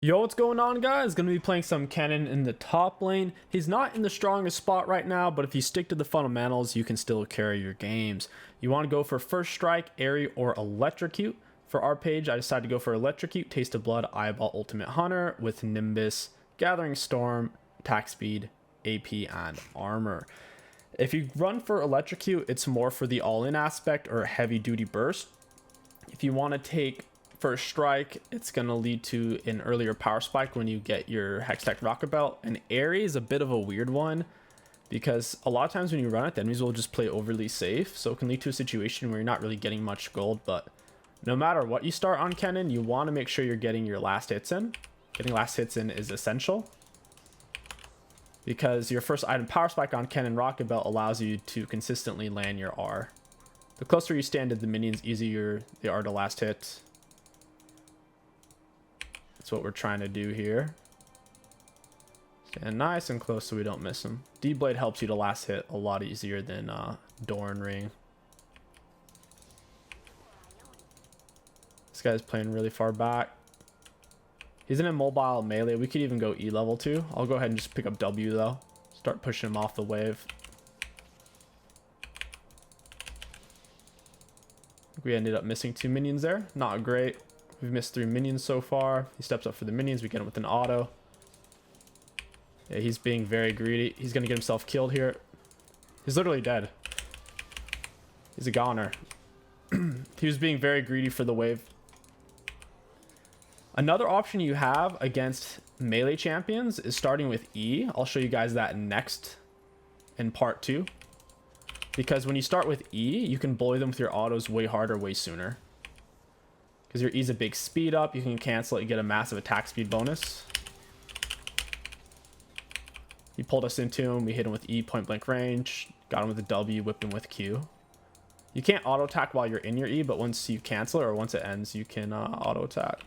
Yo, what's going on, guys? Gonna be playing some Kennen in the top lane. He's not in the strongest spot right now, but if you stick to the fundamentals, you can still carry your games. You want to go for First Strike, Airy, or Electrocute. For our page, I decided to go for Electrocute, Taste of Blood, Eyeball, Ultimate Hunter with Nimbus, Gathering Storm, Attack Speed, AP, and Armor. If you run for Electrocute, it's more for the all-in aspect or heavy duty burst. If you want to take First Strike, it's going to lead to an earlier power spike when you get your Hextech Rocket Belt. And Airy is a bit of a weird one because a lot of times when you run it, the enemies will just play overly safe. So it can lead to a situation where you're not really getting much gold. But no matter what you start on Kennen, you want to make sure you're getting your last hits in. Getting last hits in is essential because your first item power spike on Kennen Rocket Belt allows you to consistently land your R. The closer you stand to the minions, easier they are to last hit. That's what we're trying to do here. Stand nice and close so we don't miss him. D-Blade helps you to last hit a lot easier than Dorn Ring. This guy's playing really far back. He's in a mobile melee. We could even go E level 2. I'll go ahead and just pick up W though. Start pushing him off the wave. We ended up missing 2 minions there. Not great. We've missed 3 minions so far. He steps up for the minions. We get him with an auto. Yeah, he's being very greedy. He's going to get himself killed here. He's literally dead. He's a goner. He was being very greedy for the wave. Another option you have against melee champions is starting with E. I'll show you guys that next in part 2. Because when you start with E, you can bully them with your autos way harder, way sooner. Because your E's a big speed up, you can cancel it and get a massive attack speed bonus. He pulled us into him, we hit him with E point blank range, got him with a W, whipped him with Q. You can't auto attack while you're in your E, but once you cancel it or once it ends, you can auto attack.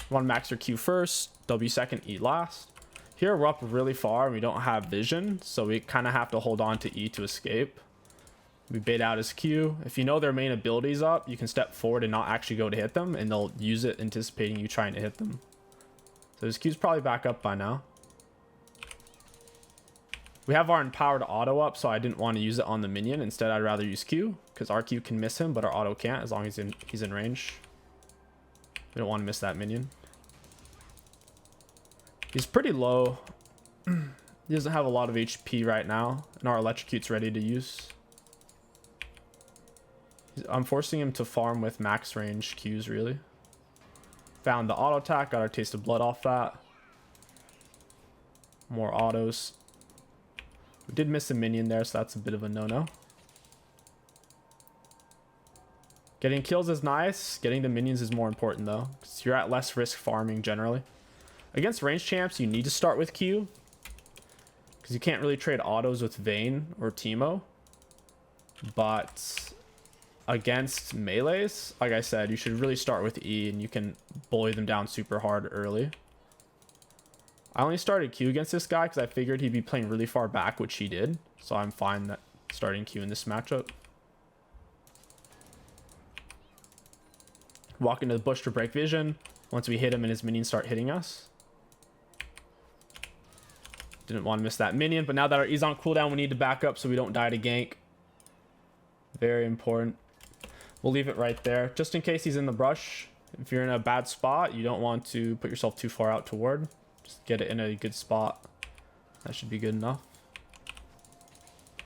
You want to max your Q first, W second, E last. Here we're up really far and we don't have vision, so we kind of have to hold on to E to escape. We bait out his Q. If you know their main abilities up, you can step forward and not actually go to hit them, and they'll use it anticipating you trying to hit them. So his Q's probably back up by now. We have our empowered auto up, so I didn't want to use it on the minion. Instead, I'd rather use Q, because our Q can miss him, but our auto can't as long as he's in range. We don't want to miss that minion. He's pretty low. He doesn't have a lot of HP right now, and our Electrocute's ready to use. I'm forcing him to farm with max range Qs, really. Found the auto attack, got our Taste of Blood off that. More autos. We did miss a minion there, so that's a bit of a no-no. Getting kills is nice. Getting the minions is more important, though, because you're at less risk farming generally. Against range champs, you need to start with Q, because you can't really trade autos with Vayne or Teemo. But against melees, like I said, you should really start with E, and you can bully them down super hard early. I only started Q against this guy because I figured he'd be playing really far back, which he did. So I'm fine that starting Q in this matchup. Walk into the bush to break vision. Once we hit him and his minions start hitting us. Didn't want to miss that minion, but now that our E's on cooldown, we need to back up so we don't die to gank. Very important. We'll leave it right there, just in case he's in the brush. If you're in a bad spot, you don't want to put yourself too far out toward. Just get it in a good spot. That should be good enough.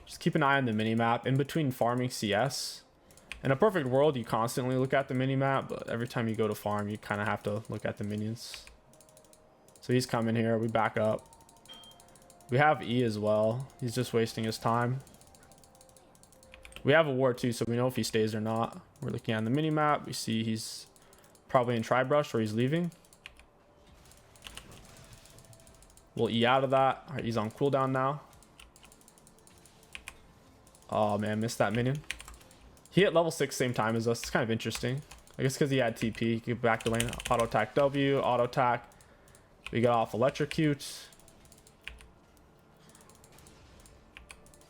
Just keep an eye on the minimap. In between farming CS, in a perfect world, you constantly look at the minimap, but every time you go to farm, you kind of have to look at the minions. So he's coming here. We back up. We have E as well. He's just wasting his time. We have a ward too, so we know if he stays or not. We're looking at the minimap. We see he's probably in Tri-Brush or he's leaving. We'll E out of that. All right, he's on cooldown now. Oh man, missed that minion. He hit level 6 same time as us. It's kind of interesting. I guess because he had TP. He could back the lane. Auto attack W, auto attack. We got off Electrocute.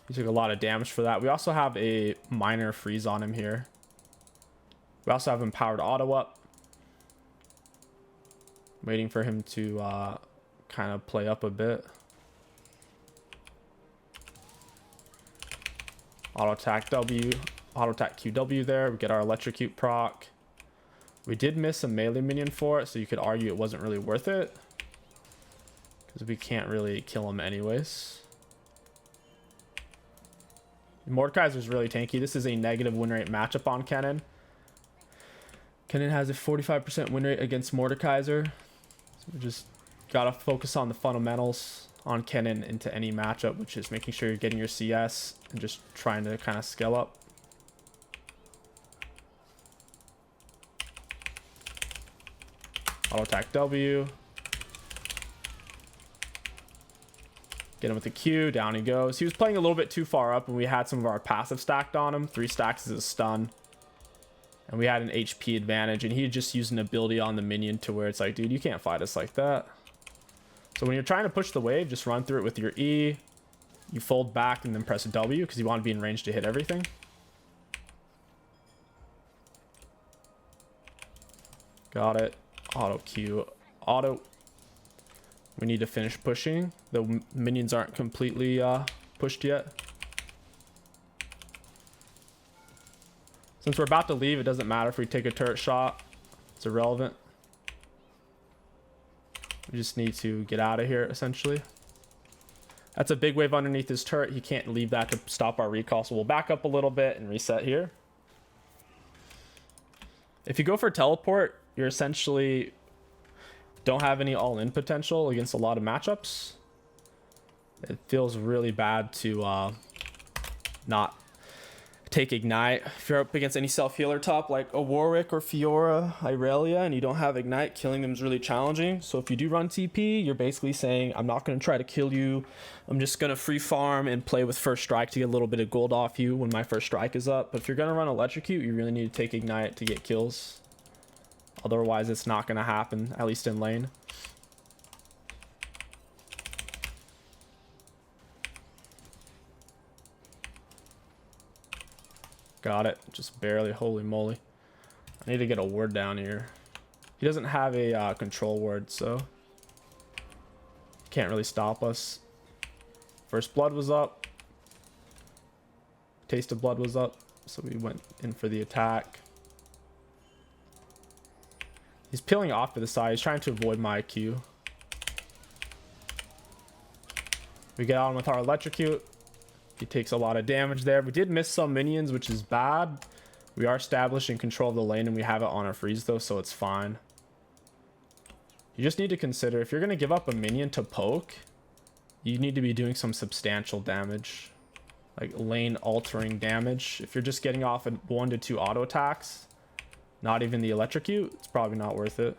He took a lot of damage for that. We also have a minor freeze on him here. We also have empowered auto up. Waiting for him to kind of play up a bit. Auto attack W, auto attack QW there. We get our electrocute proc. We did miss a melee minion for it, so you could argue it wasn't really worth it, because we can't really kill him anyways. Mordekaiser's really tanky. This is a negative win rate matchup on Kennen. Kennen has a 45% win rate against Mordekaiser. So we just gotta focus on the fundamentals on Kennen into any matchup, which is making sure you're getting your CS and just trying to kind of scale up. Auto attack W. Get him with the Q, down he goes. He was playing a little bit too far up and we had some of our passive stacked on him. 3 stacks is a stun. And we had an HP advantage and he just used an ability on the minion to where it's like, dude, you can't fight us like that. So when you're trying to push the wave, just run through it with your E. You fold back and then press W because you want to be in range to hit everything. Got it. Auto Q. Auto. We need to finish pushing. The minions aren't completely pushed yet. Since we're about to leave, it doesn't matter if we take a turret shot. It's irrelevant. We just need to get out of here, essentially. That's a big wave underneath his turret. He can't leave that to stop our recall. So we'll back up a little bit and reset here. If you go for teleport, you're essentially don't have any all-in potential against a lot of matchups. It feels really bad to not take ignite. If you're up against any self-healer top like a Warwick or Fiora, Irelia, and you don't have ignite, killing them is really challenging. So if you do run TP, you're basically saying, I'm not going to try to kill you. I'm just going to free farm and play with first strike to get a little bit of gold off you when my first strike is up. But if you're going to run electrocute, you really need to take ignite to get kills. Otherwise, it's not going to happen, at least in lane. Got it. Just barely. Holy moly. I need to get a ward down here. He doesn't have a control ward, so can't really stop us. First blood was up. Taste of blood was up, so we went in for the attack. He's peeling off to the side. He's trying to avoid my Q. We get on with our electrocute. He takes a lot of damage there. We did miss some minions, which is bad. We are establishing control of the lane and we have it on our freeze though, so it's fine. You just need to consider if you're going to give up a minion to poke, you need to be doing some substantial damage, like lane altering damage. If you're just getting off at 1 to 2 auto attacks, not even the electrocute, it's probably not worth it.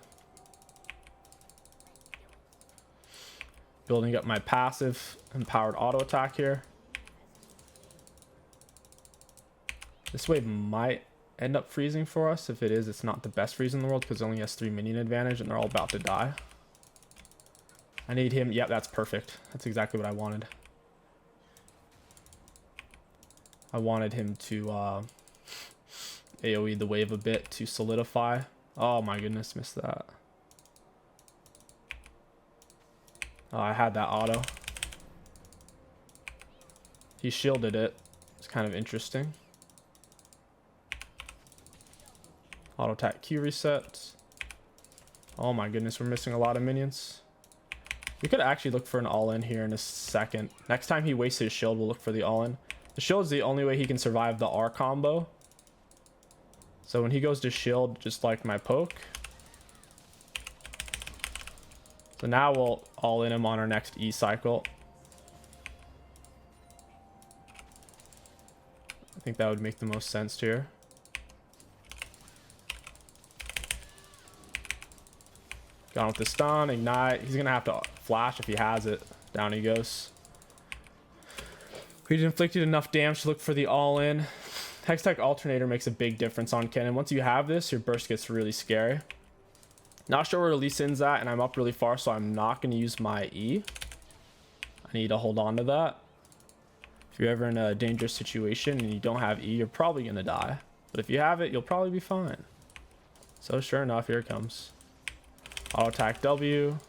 Building up my passive empowered auto attack here. This wave might end up freezing for us. If it is, it's not the best freeze in the world because it only has 3 minion advantage and they're all about to die. I need him. Yep, that's perfect. That's exactly what I wanted. I wanted him to AoE the wave a bit to solidify. Oh my goodness, missed that. Oh, I had that auto. He shielded it. It's kind of interesting. Auto attack Q resets. Oh my goodness, we're missing a lot of minions. We could actually look for an all-in here in a second. Next time he wastes his shield, we'll look for the all-in. The shield is the only way he can survive the R combo. So when he goes to shield, just like my poke. So now we'll all-in him on our next E cycle. I think that would make the most sense here. Gone with the stun, ignite. He's gonna have to flash if he has it. Down he goes. We inflicted enough damage to look for the all-in. Hextech Alternator makes a big difference on Kennen. Once you have this, your burst gets really scary. Not sure where Lee Sin's at, and I'm up really far, so I'm not going to use my E. I need to hold on to that. If you're ever in a dangerous situation and you don't have E, you're probably going to die. But if you have it, you'll probably be fine. So sure enough, here it comes. Auto attack W.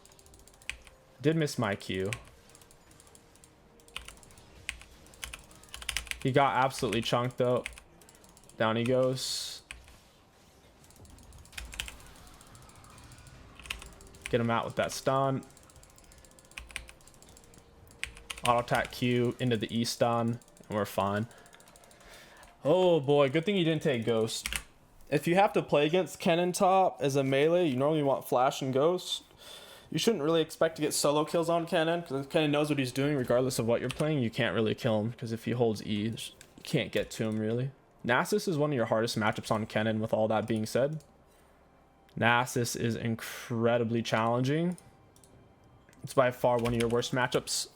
Did miss my Q. He got absolutely chunked though. Down he goes. Get him out with that stun. Auto attack Q into the E stun, and we're fine. Oh boy, good thing he didn't take Ghost. If you have to play against Kennen top as a melee, you normally want Flash and Ghost. You shouldn't really expect to get solo kills on Kennen, because if Kennen knows what he's doing, regardless of what you're playing, you can't really kill him, because if he holds E, you can't get to him really. Nasus is one of your hardest matchups on Kennen, with all that being said. Nasus is incredibly challenging. It's by far one of your worst matchups.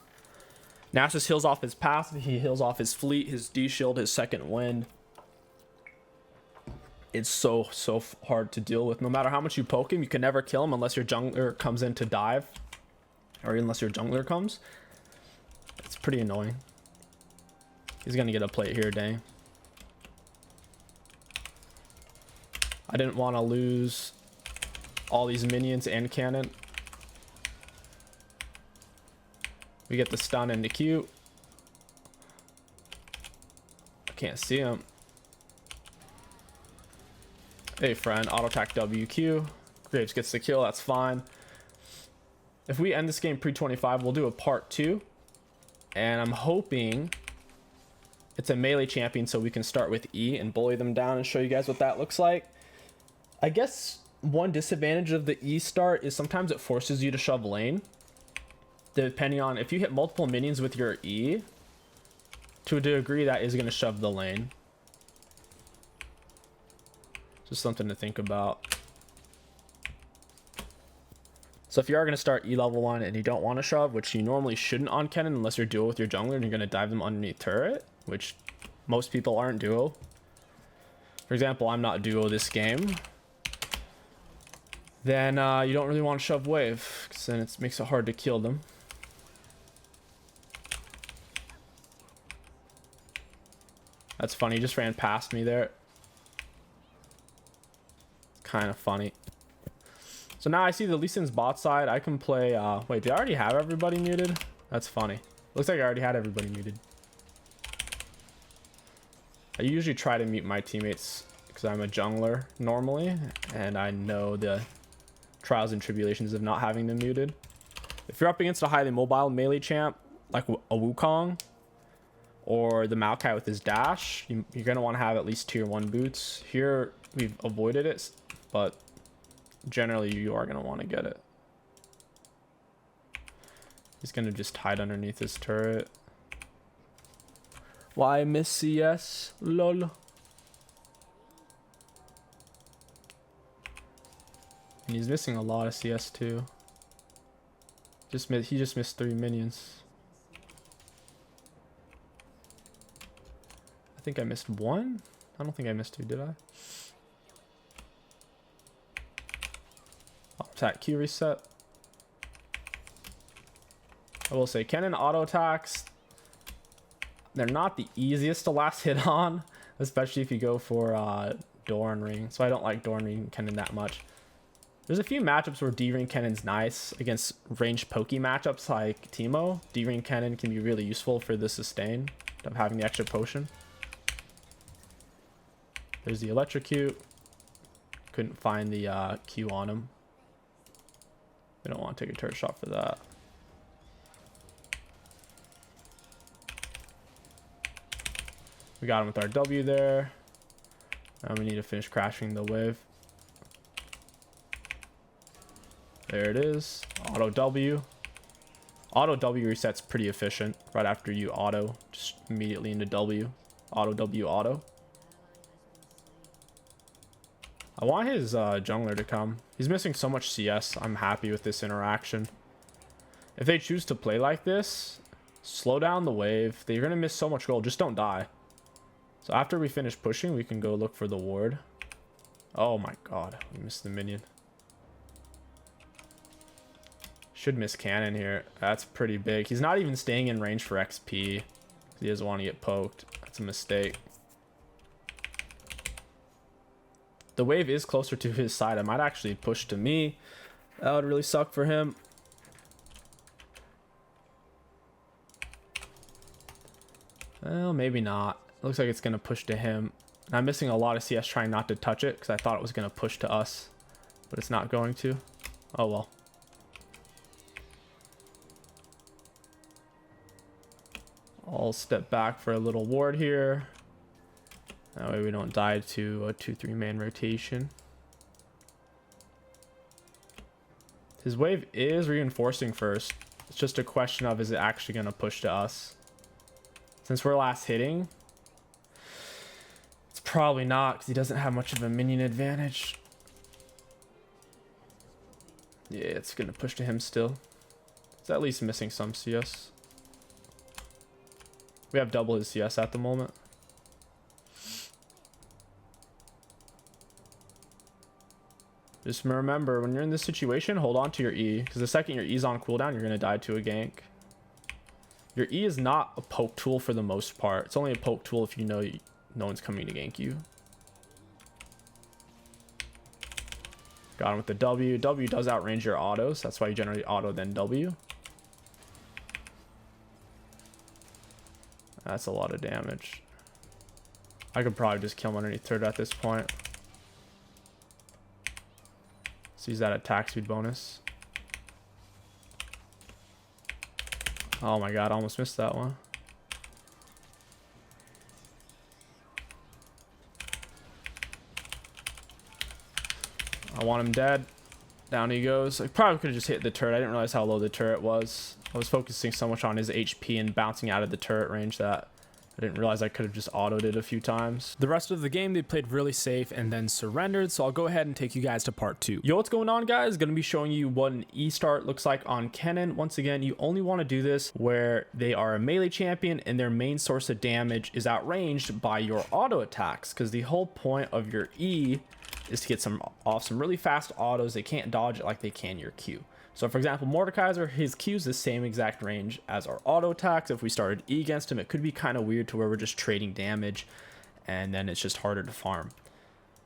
Nasus heals off his passive, he heals off his fleet, his D shield, his second wind. It's so hard to deal with. No matter how much you poke him, you can never kill him unless your jungler comes in to dive, or unless your jungler comes. It's pretty annoying. He's gonna get a plate here, dang. I didn't want to lose all these minions and cannon. We get the stun into Q. I can't see him. Hey friend, auto attack WQ. Graves gets the kill, that's fine. If we end this game pre-25, we'll do a part 2. And I'm hoping it's a melee champion so we can start with E and bully them down and show you guys what that looks like. I guess one disadvantage of the E start is sometimes it forces you to shove lane. Depending on if you hit multiple minions with your E, to a degree that is going to shove the lane. Just something to think about. So if you are going to start E level 1 and you don't want to shove, which you normally shouldn't on Kennen unless you're duo with your jungler and you're going to dive them underneath turret, which most people aren't duo. For example, I'm not duo this game. Then you don't really want to shove wave, because then it makes it hard to kill them. That's funny, he just ran past me there. Kind of funny. So now I see the Lee Sin's bot side. I can play wait, do I already have everybody muted? That's funny. Looks like I already had everybody muted. I usually try to mute my teammates because I'm a jungler normally, and I know the trials and tribulations of not having them muted. If you're up against a highly mobile melee champ like a Wukong or the Maokai with his dash, you're going to want to have at least tier 1 boots. Here we've avoided it, but generally you are going to want to get it. He's going to just hide underneath his turret. Why miss CS? Lol. And he's missing a lot of CS too. He just missed 3 minions. I think I missed 1. I don't think I missed 2, did I? Attack Q reset. I will say Kennen auto attacks, they're not the easiest to last hit on, especially if you go for Doran Ring. So I don't like Doran Ring Kennen that much. There's a few matchups where D-Ring Kennen's nice against ranged pokey matchups like Teemo. D-Ring Kennen can be really useful for the sustain of having the extra potion. There's the electrocute. Couldn't find the Q on him. We don't want to take a turret shot for that. We got him with our W there. Now we need to finish crashing the wave. There it is. Auto W. Auto W resets pretty efficient. Right after you auto, just immediately into W. Auto W auto. I want his jungler to come. He's missing so much CS. I'm happy with this interaction. If they choose to play like this, slow down the wave. They're going to miss so much gold. Just don't die. So after we finish pushing, we can go look for the ward. Oh my god. We missed the minion. Should miss cannon here. That's pretty big. He's not even staying in range for XP. He doesn't want to get poked. That's a mistake. The wave is closer to his side. I might actually push to me. That would really suck for him. Well, maybe not. Looks like it's going to push to him. I'm missing a lot of CS trying not to touch it because I thought it was going to push to us. But it's not going to. Oh, well. I'll step back for a little ward here. That way we don't die to a 2-3 man rotation. His wave is reinforcing first. It's just a question of, is it actually going to push to us? Since we're last hitting, it's probably not because he doesn't have much of a minion advantage. Yeah, it's going to push to him still. It's at least missing some CS. We have double his CS at the moment. Just remember, when you're in this situation, hold on to your E. Because the second your E's on cooldown, you're going to die to a gank. Your E is not a poke tool for the most part. It's only a poke tool if you know no one's coming to gank you. Got him with the W. W does outrange your autos. That's why you generally auto then W. That's a lot of damage. I could probably just kill him underneath turret at this point. Let's use that attack speed bonus. Oh my god, I almost missed that one. I want him dead. Down he goes. I probably could have just hit the turret. I didn't realize how low the turret was. I was focusing so much on his HP and bouncing out of the turret range that I didn't realize I could have just autoed it a few times. The rest of the game, they played really safe and then surrendered, so I'll go ahead and take you guys to part 2. Yo, what's going on, guys? Gonna be showing you what an E start looks like on Kennen. Once again, you only want to do this where they are a melee champion and their main source of damage is outranged by your auto attacks, because the whole point of your E is to get off some really fast autos. They can't dodge it like they can your Q. So for example, Mordekaiser, his Q is the same exact range as our auto attacks. If we started E against him, it could be kind of weird to where we're just trading damage and then it's just harder to farm.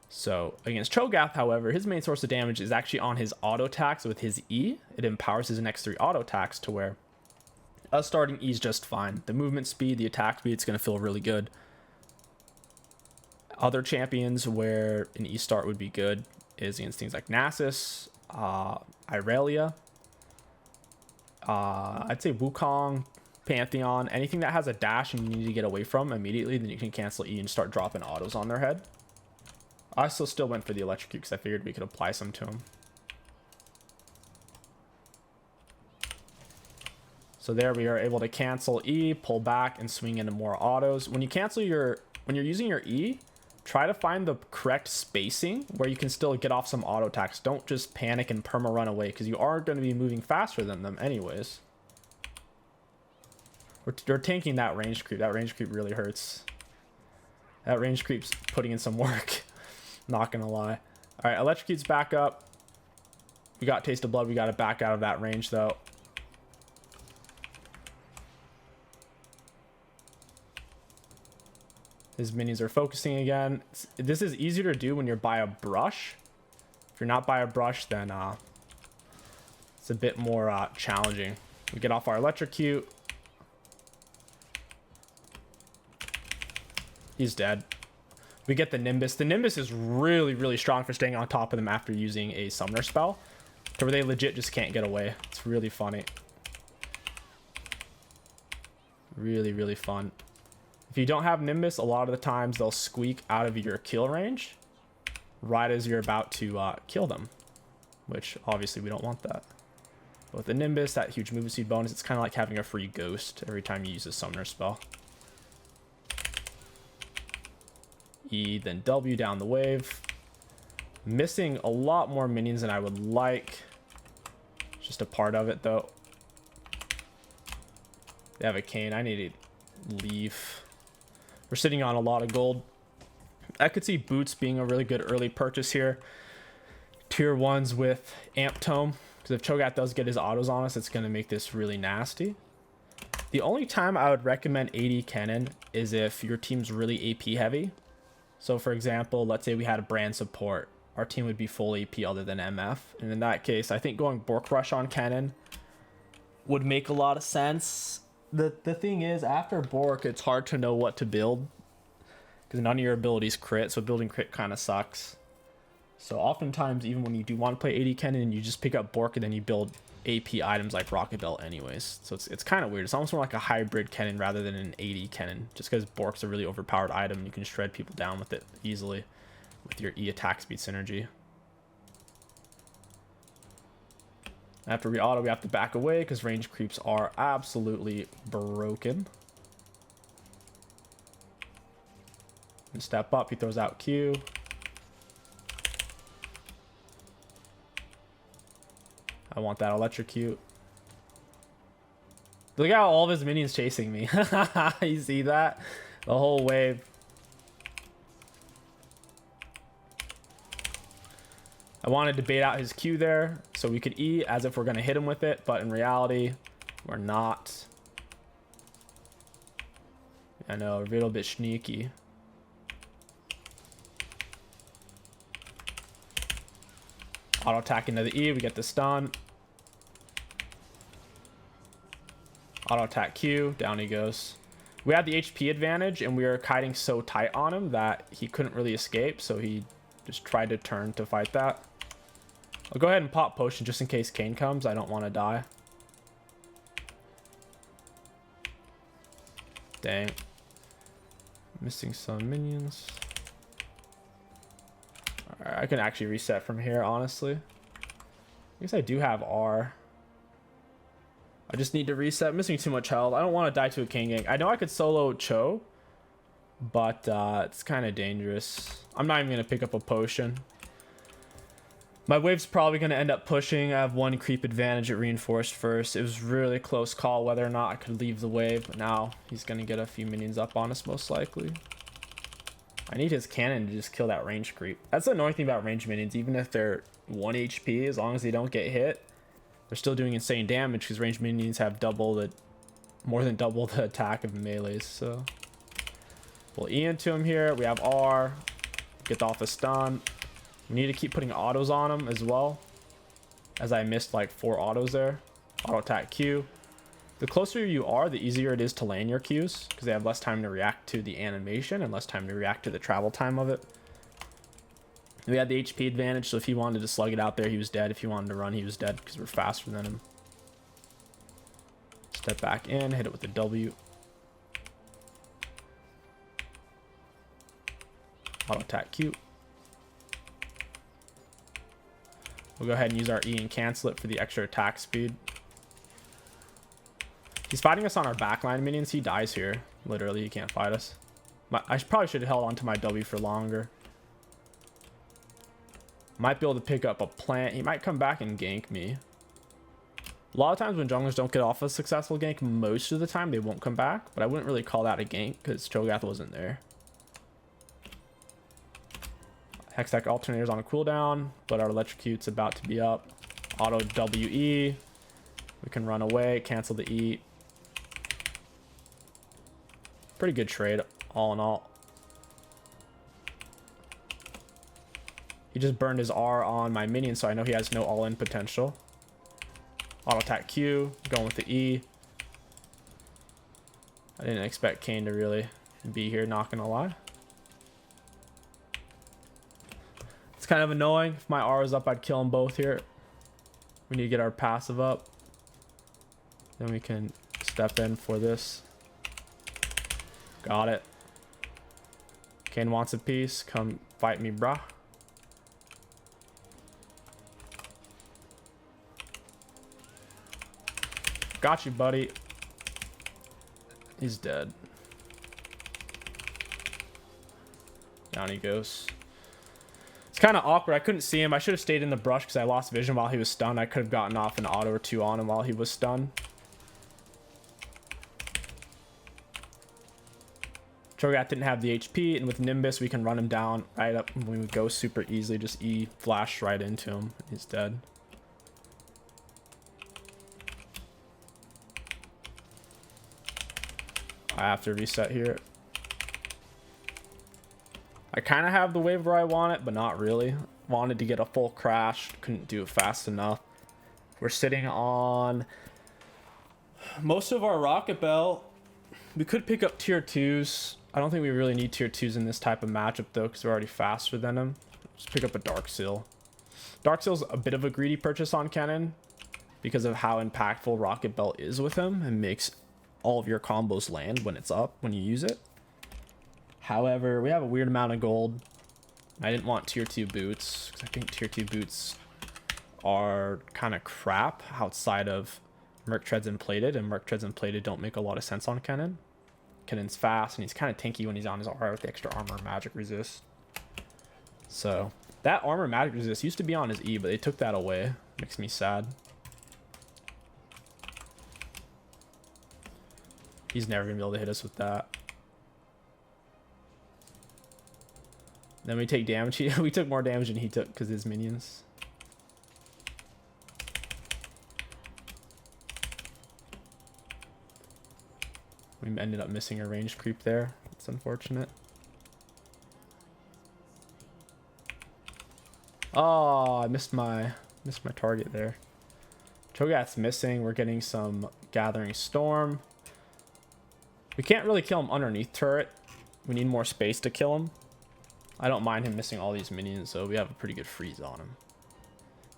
So against Cho'Gath, however, his main source of damage is actually on his auto attacks with his E. It empowers his next 3 auto attacks to where us starting E is just fine. The movement speed, the attack speed, it's going to feel really good. Other champions where an E start would be good is against things like Nasus, Irelia, I'd say Wukong, Pantheon, anything that has a dash and you need to get away from immediately, then you can cancel E and start dropping autos on their head. I still went for the electrocute because I figured we could apply some to him. So there we are able to cancel E, pull back, and swing into more autos. When you're using your E, try to find the correct spacing where you can still get off some auto attacks. Don't just panic and perma run away because you are going to be moving faster than them anyways. We're tanking that range creep. That range creep really hurts. That range creep's putting in some work. Not going to lie. All right, electrocute's back up. We got taste of blood. We got to back out of that range though. His minions are focusing again. This is easier to do when you're by a brush. If you're not by a brush, then it's a bit more challenging. We get off our electrocute. He's dead. We get the Nimbus. The Nimbus is really, really strong for staying on top of them after using a summoner spell, to where they legit just can't get away. It's really funny. Really, really fun. If you don't have Nimbus, a lot of the times they'll squeak out of your kill range right as you're about to kill them, which obviously we don't want that. But with the Nimbus, that huge movement speed bonus, it's kind of like having a free ghost every time you use a summoner spell. E, then W down the wave. Missing a lot more minions than I would like. Just a part of it though. They have a cane. I need to leave. We're sitting on a lot of gold. I could see boots being a really good early purchase here. Tier 1s with Amp Tome. Because if Cho'Gath does get his autos on us, it's going to make this really nasty. The only time I would recommend AD Kennen is if your team's really AP heavy. So for example, let's say we had a brand support. Our team would be full AP other than MF. And in that case, I think going Bork Rush on Kennen would make a lot of sense. The thing is, after Bork, it's hard to know what to build because none of your abilities crit, so building crit kind of sucks. So oftentimes, even when you do want to play AD Kennen, you just pick up Bork and then you build AP items like Rocket Belt anyways. So it's kind of weird. It's almost more like a hybrid Kennen rather than an AD Kennen, just because Bork's a really overpowered item and you can shred people down with it easily with your E attack speed synergy. After we auto, we have to back away because range creeps are absolutely broken. And step up, he throws out Q. I want that electrocute. Look at how all of his minions chasing me. You see that? The whole wave. I wanted to bait out his Q there so we could E as if we're going to hit him with it, but in reality, we're not. I know, a little bit sneaky. Auto attack into the E, we get the stun. Auto attack Q, down he goes. We had the HP advantage and we were kiting so tight on him that he couldn't really escape, so he just tried to turn to fight that. I'll go ahead and pop potion just in case Kane comes. I don't want to die. Dang. Missing some minions. Alright, I can actually reset from here, honestly. I guess I do have R. I just need to reset. I'm missing too much health. I don't want to die to a Kane gank. I know I could solo Cho, but it's kind of dangerous. I'm not even going to pick up a potion. My wave's probably going to end up pushing. I have one creep advantage at reinforced first. It was really close call whether or not I could leave the wave, but now he's going to get a few minions up on us most likely. I need his cannon to just kill that range creep. That's the annoying thing about range minions. Even if they're 1 HP, as long as they don't get hit, they're still doing insane damage because range minions have more than double the attack of melees. So we'll E into him here. We have R. Get off the stun. We need to keep putting autos on him as well, as I missed like 4 autos there. Auto attack Q. The closer you are, the easier it is to land your Qs because they have less time to react to the animation and less time to react to the travel time of it. We had the HP advantage, so if he wanted to slug it out there, he was dead. If he wanted to run, he was dead because we're faster than him. Step back in, hit it with the W. Auto attack Q. We'll go ahead and use our E and cancel it for the extra attack speed. He's fighting us on our backline minions. He dies here. Literally, he can't fight us. I probably should have held onto my W for longer. Might be able to pick up a plant. He might come back and gank me. A lot of times when junglers don't get off a successful gank, most of the time they won't come back. But I wouldn't really call that a gank because Cho'Gath wasn't there. Hextech Alternator's on a cooldown, but our Electrocute's about to be up. Auto WE. We can run away, cancel the E. Pretty good trade, all in all. He just burned his R on my minion, so I know he has no all-in potential. Auto attack Q, going with the E. I didn't expect Kane to really be here, not gonna lie. It's kind of annoying. If my R was up, I'd kill them both here. We need to get our passive up. Then we can step in for this. Got it. Kane wants a piece. Come fight me, brah. Got you, buddy. He's dead. Down he goes. It's kind of awkward. I couldn't see him. I should have stayed in the brush because I lost vision while he was stunned. I could have gotten off an auto or 2 on him while he was stunned. Cho'Gath didn't have the HP, and with Nimbus we can run him down right up when we go super easily. Just E flash right into him. He's dead. I have to reset here. I kind of have the wave where I want it, but not really. Wanted to get a full crash, couldn't do it fast enough. We're sitting on most of our rocket belt. We could pick up tier 2s. I don't think we really need tier 2s in this type of matchup though, because we're already faster than him. Just pick up a Dark Seal. Dark Seal's a bit of a greedy purchase on Kennen because of how impactful rocket belt is with him and makes all of your combos land when it's up, when you use it. However, we have a weird amount of gold. I didn't want tier 2 boots because I think tier 2 boots are kind of crap outside of Merc Treads and Plated, and Merc Treads and Plated don't make a lot of sense on Kennen. Kennen's fast and he's kind of tanky when he's on his R with the extra armor magic resist. So that armor magic resist used to be on his E, but they took that away. Makes me sad. He's never gonna be able to hit us with that. Then we take damage. We took more damage than he took because his minions. We ended up missing a range creep there. It's unfortunate. Oh, I missed my target there. Cho'Gath's missing. We're getting some Gathering Storm. We can't really kill him underneath turret. We need more space to kill him. I don't mind him missing all these minions, so we have a pretty good freeze on him.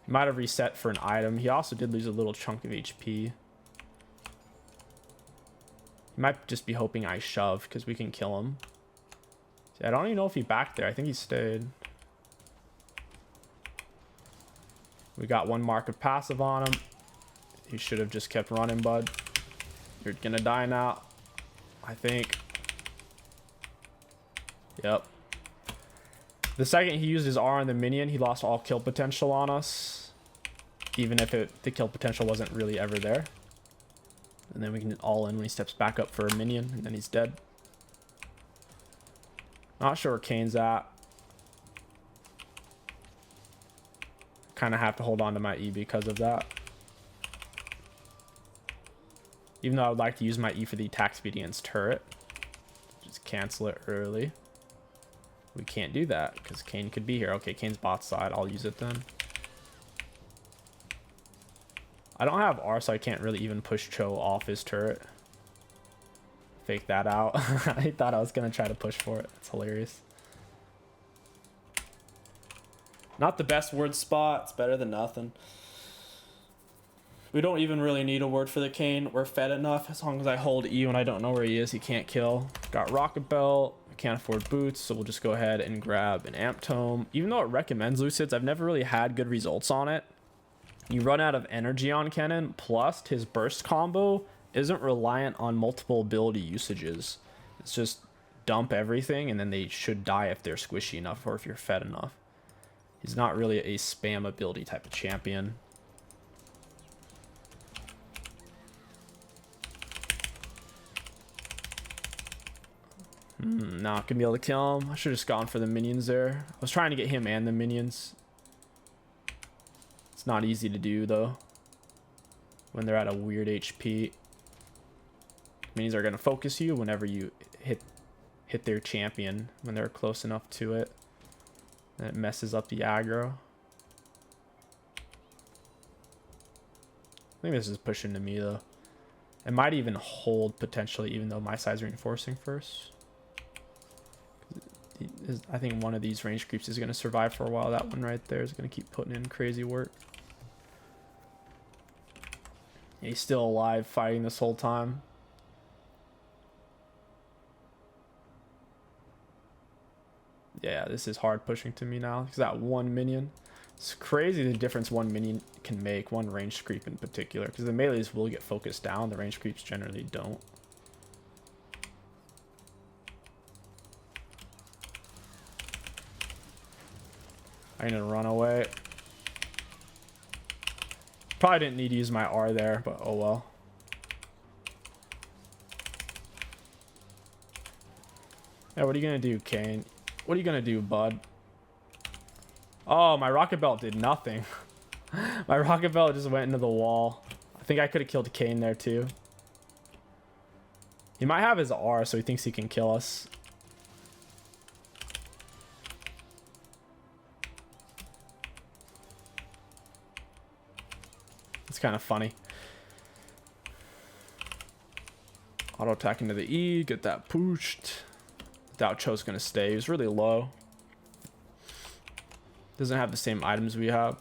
He might have reset for an item. He also did lose a little chunk of HP. He might just be hoping I shove because we can kill him. See, I don't even know if he backed there. I think he stayed. We got one mark of passive on him. He should have just kept running, bud. You're gonna die now, I think. Yep. The second he used his R on the minion, he lost all kill potential on us. Even if the kill potential wasn't really ever there. And then we can all in when he steps back up for a minion, and then he's dead. Not sure where Kane's at. Kind of have to hold on to my E because of that. Even though I would like to use my E for the attack speed against turret. Just cancel it early. We can't do that because Kane could be here. Okay, Kane's bot side. I'll use it then. I don't have R, so I can't really even push Cho off his turret. Fake that out. I thought I was going to try to push for it. It's hilarious. Not the best word spot. It's better than nothing. We don't even really need a word for the Kane. We're fed enough. As long as I hold E when I don't know where he is, he can't kill. Got Rocket Belt. Can't afford boots, so we'll just go ahead and grab an Amp Tome. Even though it recommends Lucids, I've never really had good results on it. You run out of energy on Kennen, plus his burst combo isn't reliant on multiple ability usages. It's just dump everything, and then they should die if they're squishy enough or if you're fed enough. He's not really a spam ability type of champion. Not gonna be able to kill him. I should have just gone for the minions there. I was trying to get him and the minions. It's not easy to do though when they're at a weird HP. Minions are gonna focus you whenever you hit their champion when they're close enough to it. And it messes up the aggro. I think this is pushing to me though. It might even hold potentially, even though my side's reinforcing first. I think one of these range creeps is going to survive for a while. That one right there is going to keep putting in crazy work. He's still alive fighting this whole time. Yeah, this is hard pushing to me now. Because that one minion. It's crazy the difference one minion can make. One range creep in particular. Because the melees will get focused down. The range creeps generally don't. I'm gonna run away. Probably didn't need to use my R there, but oh well. Yeah, what are you gonna do, Kane? What are you gonna do, bud? Oh, my rocket belt did nothing. My rocket belt just went into the wall. I think I could have killed Kane there too. He might have his R, so he thinks he can kill us. It's kind of funny. Auto attack into the E, get that pushed. Doubt Cho's gonna stay. He was really low. Doesn't have the same items we have.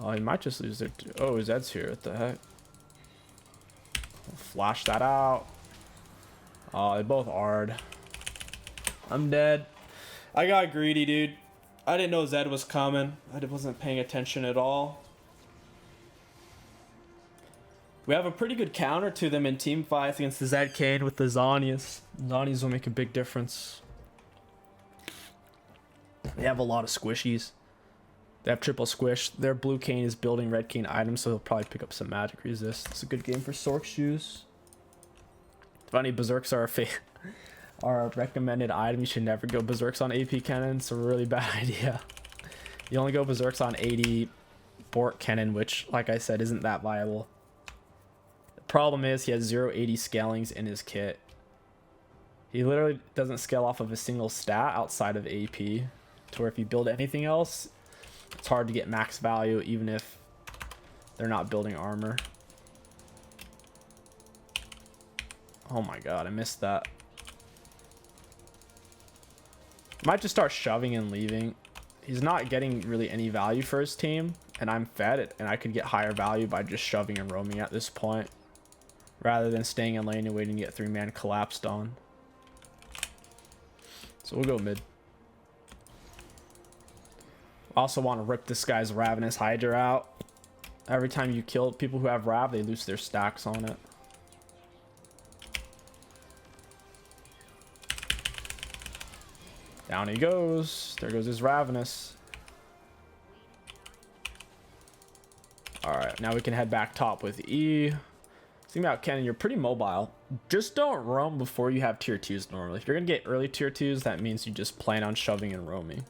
Oh, he might just lose their... Oh, Zed's here. What the heck? Flash that out. Oh, they both AR'd. I'm dead. I got greedy, dude. I didn't know Zed was coming. I wasn't paying attention at all. We have a pretty good counter to them in team fights against the Zed Kane with the Zhonya's. Zhonya's will make a big difference. They have a lot of squishies. They have triple squish. Their blue Kane is building red Kane items, so he'll probably pick up some magic resist. It's a good game for Sork shoes. Funny, Berserks are a recommended item. You should never go Berserks on AP Kennen. It's a really bad idea. You only go Berserks on 80 Bork Kennen, which, like I said, isn't that viable. The problem is he has 0 80 scalings in his kit. He literally doesn't scale off of a single stat outside of AP, to where if you build anything else, it's hard to get max value even if they're not building armor. Oh my god, I missed that. Might just start shoving and leaving. He's not getting really any value for his team, and I'm fed, and I could get higher value by just shoving and roaming at this point, rather than staying in lane and waiting to get 3-man collapsed on. So we'll go mid. Also want to rip this guy's Ravenous Hydra out. Every time you kill people who have Rav, they lose their stacks on it. Down he goes. There goes his Ravenous. Alright, now we can head back top with E. Think about Kennen, you're pretty mobile. Just don't roam before you have tier 2s normally. If you're going to get early tier 2s, that means you just plan on shoving and roaming.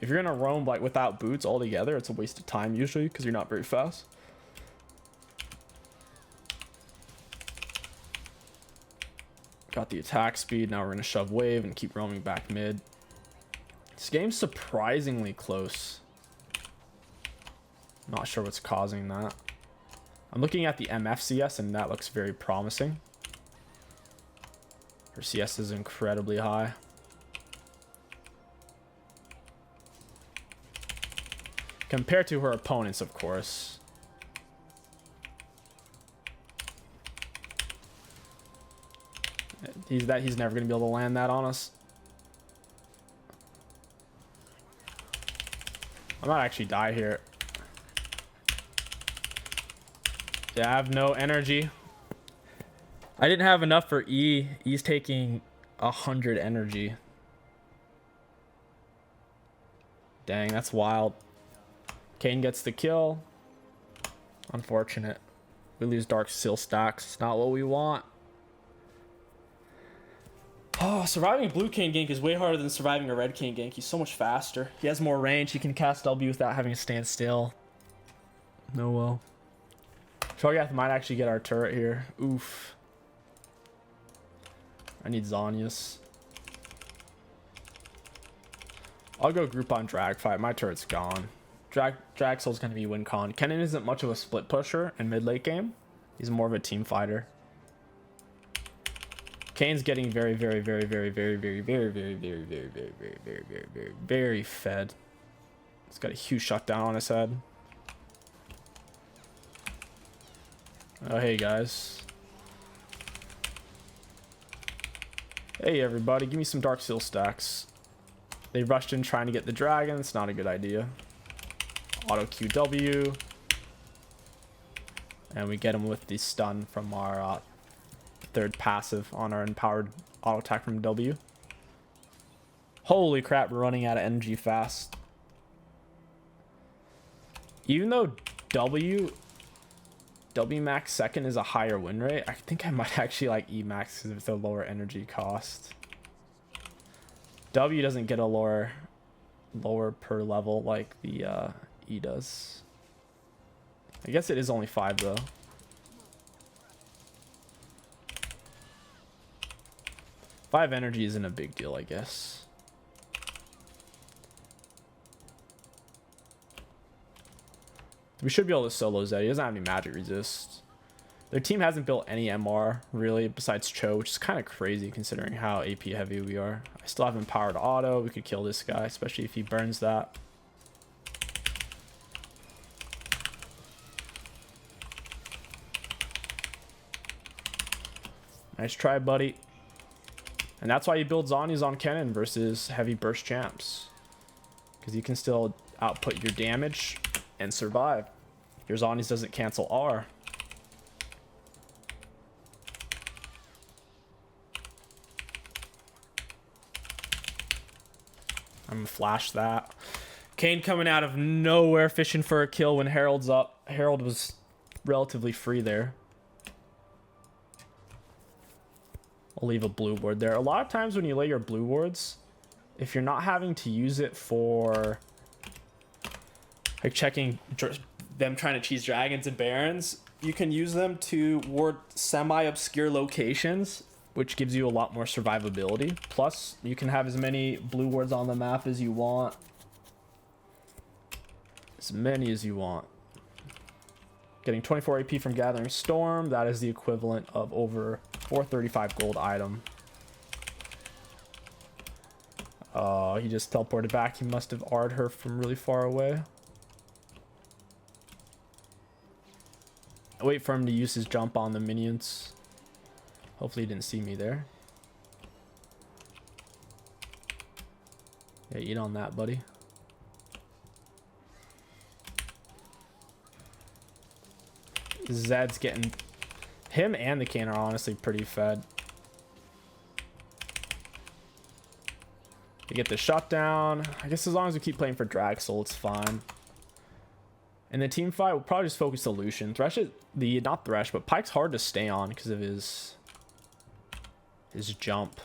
If you're going to roam like without boots altogether, it's a waste of time usually because you're not very fast. Got the attack speed. Now we're going to shove wave and keep roaming back mid. This game's surprisingly close. Not sure what's causing that. I'm looking at the MF CS and that looks very promising. Her CS is incredibly high. Compared to her opponents, of course. He's never gonna be able to land that on us. I might actually die here. Yeah, I have no energy. I didn't have enough for E. E's taking 100 energy. Dang, that's wild. Kane gets the kill. Unfortunate. We lose Dark Seal stacks. It's not what we want. Oh, surviving a blue Kane gank is way harder than surviving a red Kane gank. He's so much faster. He has more range. He can cast W without having to stand still. No well. Cho'Gath might actually get our turret here. Oof. I need Zhonya's. I'll go group on drag fight. My turret's gone. Drag Soul's gonna be win con. Kennen isn't much of a split pusher in mid late game. He's more of a team fighter. Kane's getting very fed. He's got a huge shutdown on his head. Oh, hey guys. Hey everybody, give me some Dark Seal stacks. They rushed in trying to get the dragon. It's not a good idea. Auto QW. And we get him with the stun from our third passive on our empowered auto attack from W. Holy crap, we're running out of energy fast. Even though W max second is a higher win rate, I think I might actually like E max because it's a lower energy cost. W doesn't get a lower per level like the E does. I guess it is only 5 though. 5 energy isn't a big deal, I guess. We should be able to solo Zed. He doesn't have any magic resist. Their team hasn't built any MR, really, besides Cho, which is kind of crazy considering how AP heavy we are. I still have empowered auto. We could kill this guy, especially if he burns that. Nice try, buddy. And that's why you build Zhonya's on Kennen versus heavy burst champs. Because you can still output your damage and survive. Your Zhonya's doesn't cancel R. I'm gonna flash that. Kane coming out of nowhere fishing for a kill when Herald's up. Herald was relatively free there. I'll leave a blue ward there. A lot of times when you lay your blue wards, if you're not having to use it for like checking them trying to cheese dragons and barons, you can use them to ward semi-obscure locations, which gives you a lot more survivability. Plus, you can have as many blue wards on the map as you want. As many as you want. Getting 24 AP from Gathering Storm, that is the equivalent of over 435 gold item. Oh, he just teleported back. He must have R'd her from really far away. I wait for him to use his jump on the minions. Hopefully he didn't see me there. Yeah, eat on that, buddy. Zed's getting... Him and the Kane are honestly pretty fed. You get the shutdown. I guess as long as we keep playing for Dragsoul, it's fine. In the team fight, we'll probably just focus the Lucian. Thresh is not Thresh, but Pyke's hard to stay on because of his jump.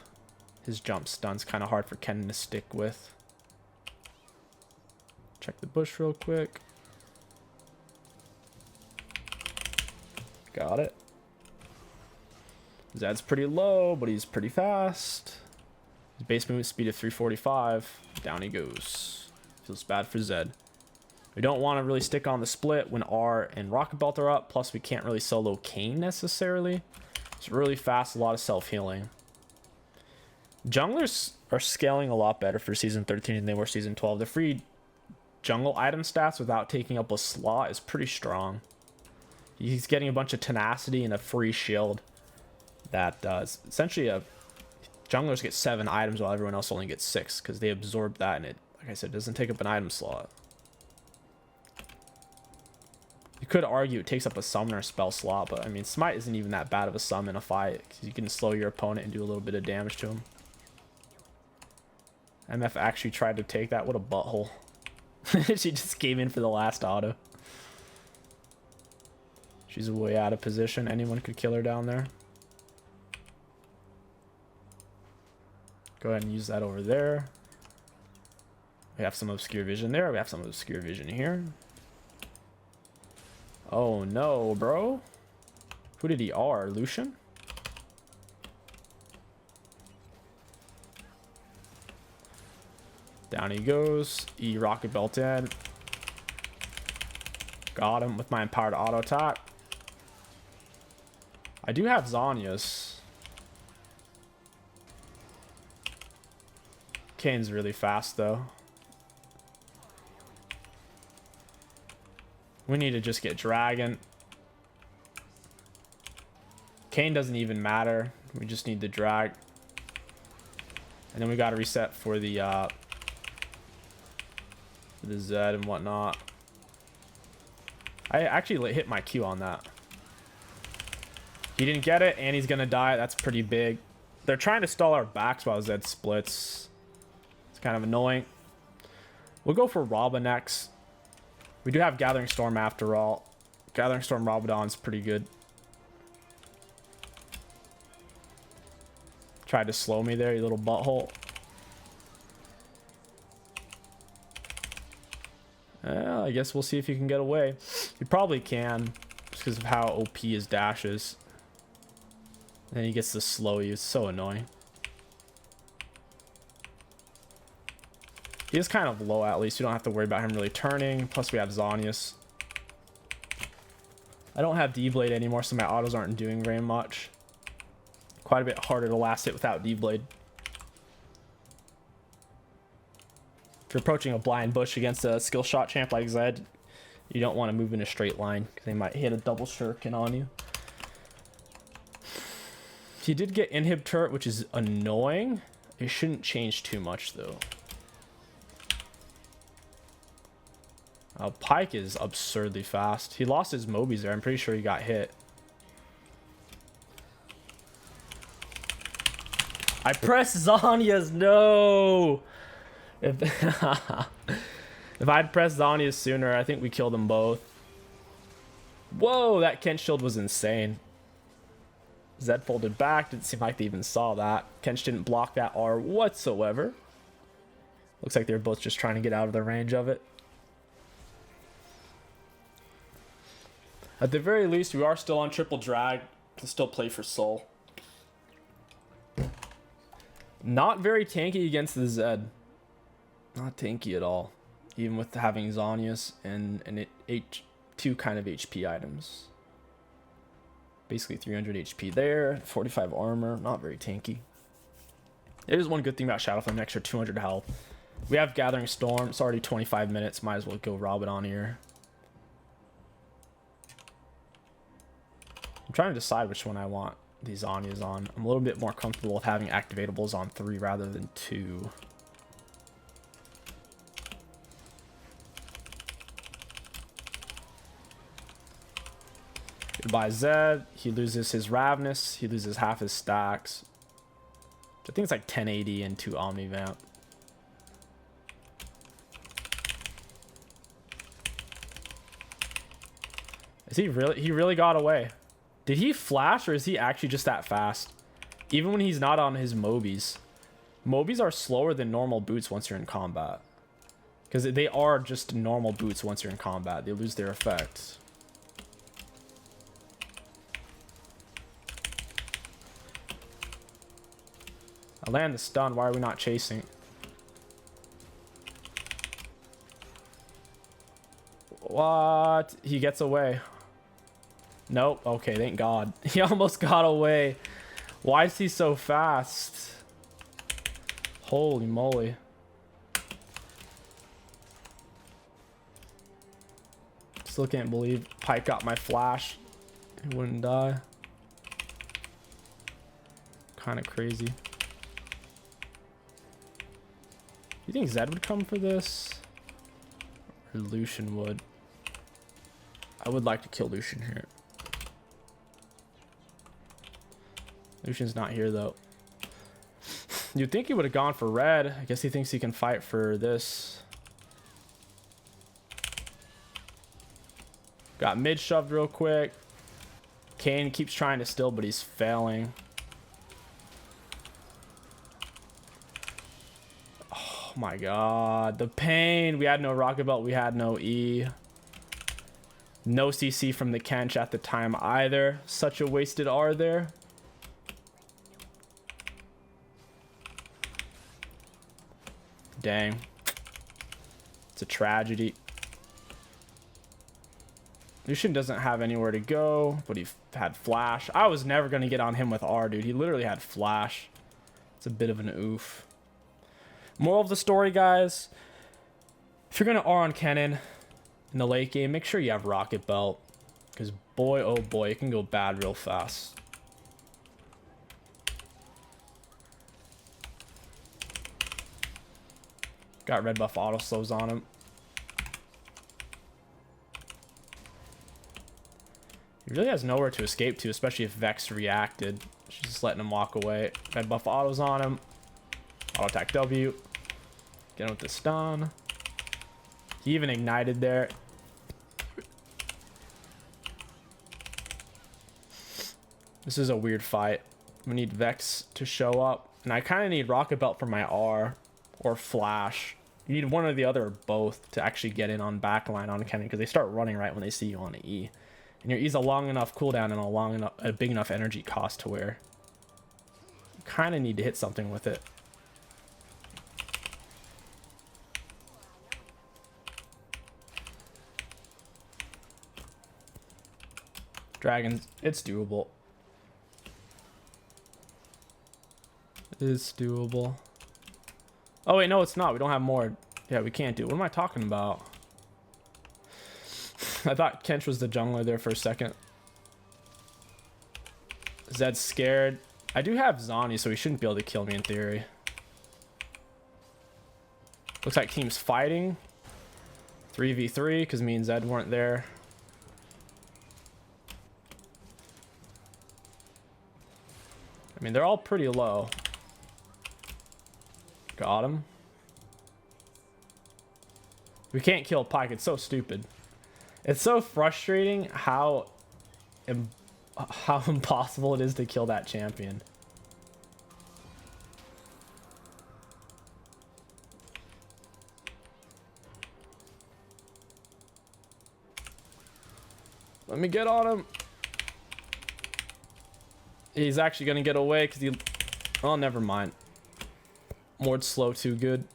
His jump stun's kind of hard for Kennen to stick with. Check the bush real quick. Got it. Zed's pretty low, but he's pretty fast. His base movement speed of 345. Down he goes. Feels bad for Zed. We don't want to really stick on the split when R and Rocket Belt are up. Plus, we can't really solo Kane necessarily. It's really fast, a lot of self-healing. Junglers are scaling a lot better for Season 13 than they were Season 12. The free jungle item stats without taking up a slot is pretty strong. He's getting a bunch of tenacity and a free shield. That does essentially junglers get 7 items while everyone else only gets 6 because they absorb that, and it, like I said, doesn't take up an item slot. You could argue it takes up a summoner spell slot, but I mean, Smite isn't even that bad of a summon in a fight because you can slow your opponent and do a little bit of damage to him. MF actually tried to take that. What a butthole. She just came in for the last auto. She's way out of position. Anyone could kill her down there. Go ahead and use that over there. We have some obscure vision there. We have some obscure vision here. Oh no, bro. Who did he R? Lucian? Down he goes. E rocket belt in. Got him with my empowered auto attack. I do have Zhonya's. Kane's really fast though. We need to just get Dragon. Kane doesn't even matter. We just need the drag. And then we got to reset for the Zed and whatnot. I actually hit my Q on that. He didn't get it, and he's going to die. That's pretty big. They're trying to stall our backs while Zed splits. It's kind of annoying. We'll go for Robin next. We do have Gathering Storm after all. Gathering Storm Rabadon's pretty good. Tried to slow me there, you little butthole. I guess we'll see if you can get away. You probably can, just because of how OP his dash is. And then he gets to slow you. It's so annoying. He is kind of low, at least. You don't have to worry about him really turning. Plus, we have Zhonya's. I don't have D-Blade anymore, so my autos aren't doing very much. Quite a bit harder to last hit without D-Blade. If you're approaching a blind bush against a skill shot champ like Zed, you don't want to move in a straight line because they might hit a double shuriken on you. He did get inhib turret, which is annoying. It shouldn't change too much though. Pyke is absurdly fast. He lost his Mobies there. I'm pretty sure he got hit. I pressed Zanya's, no! If I'd pressed Zanya's sooner, I think we killed them both. Whoa, that Kench shield was insane. Zed folded back. Didn't seem like they even saw that. Kench didn't block that R whatsoever. Looks like they're both just trying to get out of the range of it. At the very least, we are still on triple drag. Can still play for soul. Not very tanky against the Zed. Not tanky at all. Even with having Zanyas and two kind of HP items. Basically 300 HP there. 45 armor. Not very tanky. It is one good thing about Shadowflame, an extra 200 health. We have Gathering Storm. It's already 25 minutes. Might as well go rob it on here. I'm trying to decide which one I want these Zanyas on. I'm a little bit more comfortable with having activatables on 3 rather than 2. Goodbye Zed. He loses his Ravenous. He loses half his stacks. I think it's like 1080 and 2 Omnivamp. Is he really? He really got away. Did he flash or is he actually just that fast? Even when he's not on his Mobies. Mobies are slower than normal boots once you're in combat. Because they are just normal boots once you're in combat. They lose their effects. I land the stun. Why are we not chasing? What? He gets away. Nope. Okay, thank God. He almost got away. Why is he so fast? Holy moly. Still can't believe Pyke got my flash. He wouldn't die. Kind of crazy. You think Zed would come for this? Or Lucian would? I would like to kill Lucian here. Lucian's not here though. You'd think he would have gone for red. I guess he thinks he can fight for this. Got mid shoved real quick. Kane keeps trying to steal, but he's failing. Oh my God, the pain. We had no rocket belt, we had no E. No CC from the Kench at the time either. Such a wasted R there. Dang. It's a tragedy. Lucian doesn't have anywhere to go, but he had flash. I was never going to get on him with R, dude. He literally had flash. It's a bit of an oof. Moral of the story, guys. If you're going to R on Kennen in the late game, make sure you have rocket belt. Because boy, oh boy, it can go bad real fast. Got red buff auto slows on him. He really has nowhere to escape to, especially if Vex reacted. She's just letting him walk away. Red buff autos on him. Auto attack W. Get him with the stun. He even ignited there. This is a weird fight. We need Vex to show up. And I kind of need rocket belt for my R. Or flash. You need one or the other or both to actually get in on backline on Kennen, because they start running right when they see you on the E. And your E's a long enough cooldown and a big enough energy cost to where you kind of need to hit something with it. Dragons, it's doable. It's doable. Oh wait, no, it's not. We don't have more. Yeah, we can't do it. What am I talking about? I thought Kench was the jungler there for a second. Zed's scared. I do have Zani, so he shouldn't be able to kill me in theory. Looks like team's fighting. 3v3, because me and Zed weren't there. I mean, they're all pretty low. Got him. We can't kill Pike. It's so stupid. It's so frustrating how impossible it is to kill that champion. Let me get on him. He's actually gonna get away because he... Oh, never mind. Mord's slow too good.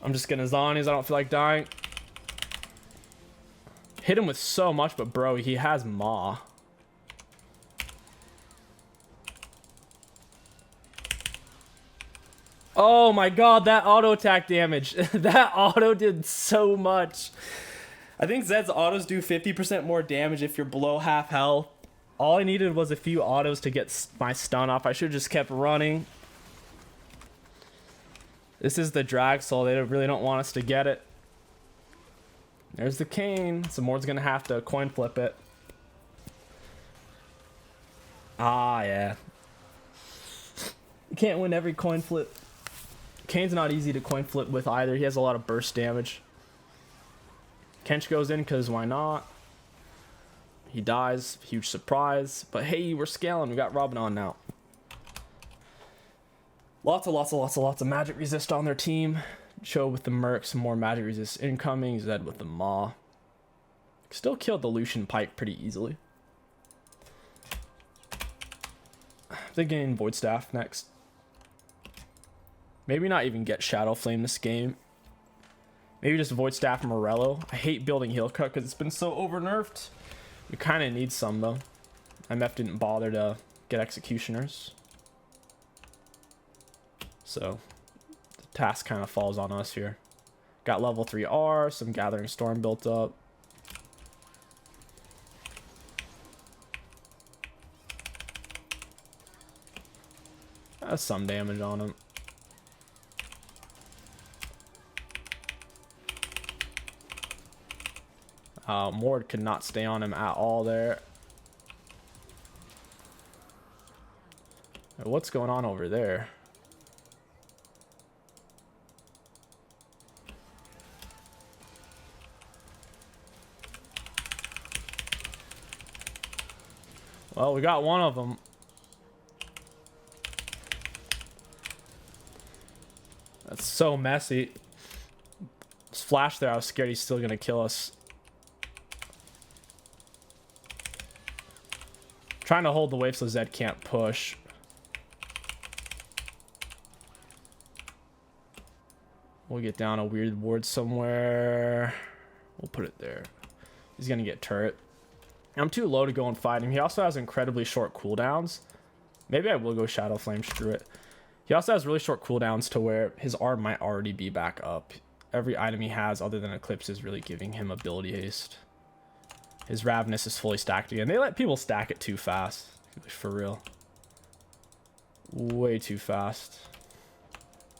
I'm just gonna Zonies. I don't feel like dying. Hit him with so much, but bro, he has Maw. Oh my god, that auto attack damage. That auto did so much. I think Zed's autos do 50% more damage if you're below half health. All I needed was a few autos to get my stun off. I should have just kept running. This is the drag soul. They really don't want us to get it. There's the cane. So Mord's gonna have to coin flip it. Ah, yeah. You can't win every coin flip. Kane's not easy to coin flip with either. He has a lot of burst damage. Kench goes in because why not? He dies. Huge surprise. But hey, we're scaling. We got Robin on now. Lots of magic resist on their team. Cho with the Merc, some more magic resist incoming. Zed with the Maw. Still killed the Lucian Pike pretty easily. They're getting Void Staff next. Maybe not even get Shadow Flame this game. Maybe just Void Staff Morello. I hate building Heal Cut because it's been so over nerfed. We kind of need some though. MF didn't bother to get Executioners. So the task kind of falls on us here. Got level 3 R, some Gathering Storm built up. That's some damage on him. Mord could not stay on him at all there. What's going on over there? Well, we got one of them. That's so messy. This flash there, I was scared he's still gonna kill us. Trying to hold the wave so Zed can't push. We'll get down a weird ward somewhere. We'll put it there. He's gonna get turret. I'm too low to go and fight him. He also has incredibly short cooldowns. Maybe I will go Shadow Flame, screw it. He also has really short cooldowns to where his R might already be back up. Every item he has other than Eclipse is really giving him ability haste. His Ravenous is fully stacked again. They let people stack it too fast. For real. Way too fast.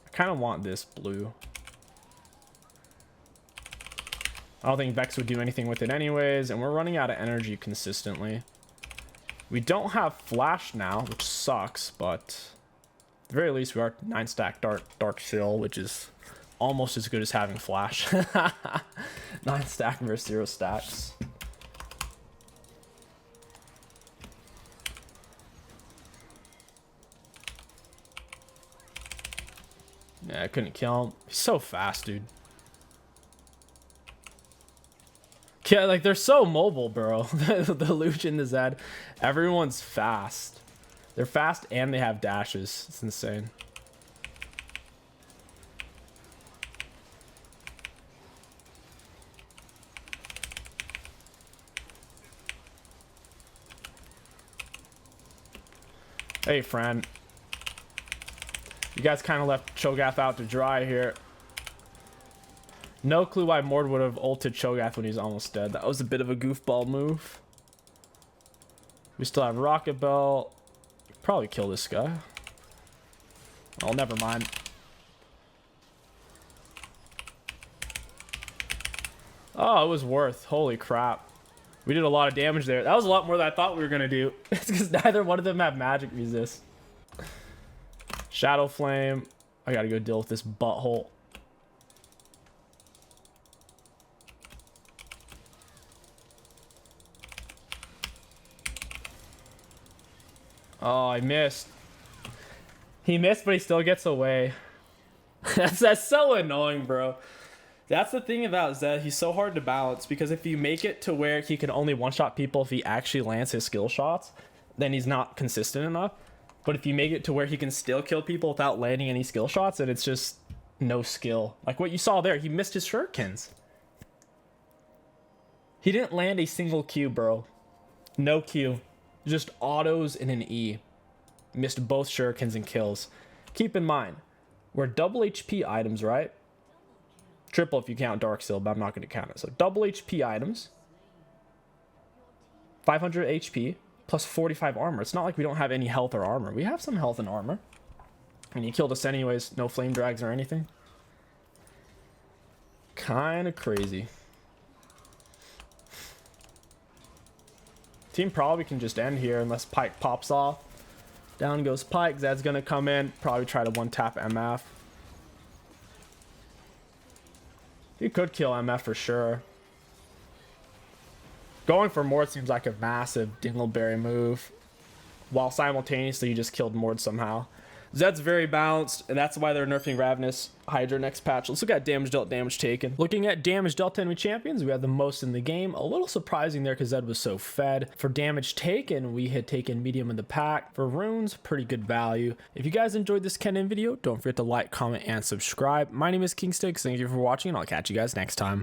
I kind of want this blue. I don't think Vex would do anything with it anyways, and we're running out of energy consistently. We don't have Flash now, which sucks, but at the very least we are 9 stack Dark Shield, which is almost as good as having Flash. 9 stack versus 0 stacks. Yeah, I couldn't kill him. He's so fast, dude. Yeah, like they're so mobile, bro. The Lucian, the Zed, everyone's fast. They're fast and they have dashes. It's insane. Hey, friend. You guys kind of left Cho'Gath out to dry here. No clue why Mord would have ulted Cho'Gath when he's almost dead. That was a bit of a goofball move. We still have Rocket Bell. Probably kill this guy. Oh, never mind. Oh, it was worth. Holy crap. We did a lot of damage there. That was a lot more than I thought we were going to do. It's because neither one of them have magic resist. Shadow Flame. I got to go deal with this butthole. Oh, I missed. He missed, but he still gets away. That's so annoying, bro. That's the thing about Zed. He's so hard to balance because if you make it to where he can only one-shot people if he actually lands his skill shots, then he's not consistent enough. But if you make it to where he can still kill people without landing any skill shots, then it's just no skill. Like what you saw there, he missed his shurikens. He didn't land a single Q, bro. No Q. Just autos and an E. Missed both shurikens and kills. Keep in mind, we're double HP items, right? Triple if you count Dark Seal, but I'm not going to count it. So double HP items. 500 HP plus 45 armor. It's not like we don't have any health or armor. We have some health and armor. And he killed us anyways. No flame drags or anything. Kind of crazy. Team probably can just end here unless Pyke pops off. Down goes Pyke. Zed's going to come in. Probably try to one-tap MF. He could kill MF for sure. Going for Mord seems like a massive dingleberry move. While simultaneously you just killed Mord somehow. Zed's very balanced, and that's why they're nerfing Ravenous Hydra next patch. Let's look at damage dealt, damage taken. Looking at damage dealt to enemy champions, we had the most in the game. A little surprising there because Zed was so fed. For damage taken, we had taken medium in the pack. For runes, pretty good value. If you guys enjoyed this Kennen video, don't forget to like, comment, and subscribe. My name is Kingsticks. Thank you for watching, and I'll catch you guys next time.